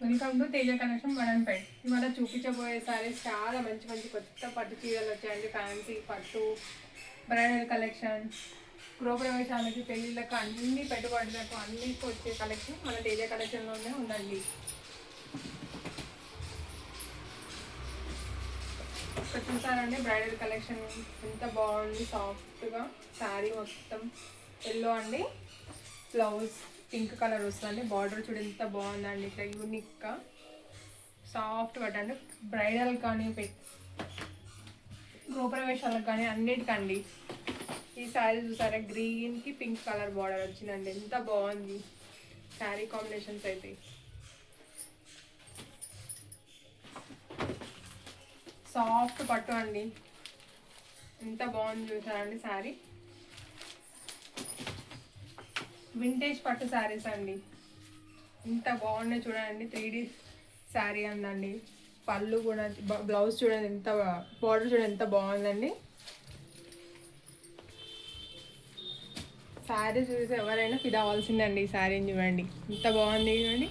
Welcome to Teja connection Vadanpet. ఇవాళ చూపించబోయే సారీస్ చాలా మంచి మంచి కొత్త పట్టు చీరలు వచ్చాయండి. ఫ్యాన్సీ పట్టు బ్రైడల్ కలెక్షన్, గృహప్రవేశాలకి, పెళ్ళిళ్ళకు, అన్ని పెట్టుబడులకు అన్నిటికీ వచ్చే కలెక్షన్ మన తేజ కలెక్షన్లోనే ఉందండి. ఇక్కడ చూసారండి బ్రైడల్ కలెక్షన్ ఎంత బాగుంది. సాఫ్ట్గా శారీ మొత్తం ఎల్లో అండి, బ్లౌజ్ పింక్ కలర్ వస్తుంది. బార్డర్ చూడ ఎంత బాగుందండి. ఇట్లా యూనిక్గా సాఫ్ట్ పట్టండి. బ్రైడల్ కానీ గృహప్రవేశాలకు కానీ అన్నిటికండి. ఈ శారీ చూసారా, గ్రీన్కి పింక్ కలర్ బార్డర్ వచ్చిందండి. ఎంత బాగుంది శారీ కాంబినేషన్స్ అయితే. సాఫ్ట్ పట్టు అండి, ఎంత బాగుంది చూసారండి శారీ. వింటేజ్ పట్టు శారీస్ అండి, ఇంత బాగున్నాయి చూడండి. 3D శారీ అందండి. పళ్ళు కూడా, బ్లౌజ్ చూడండి ఎంత, బార్డర్ చూడండి ఎంత బాగుందండి. శారీ చూసి ఎవరైనా ఫిదా అవ్వాల్సిందండి. ఈ శారీని చూడండి ఎంత బాగుంది చూడండి.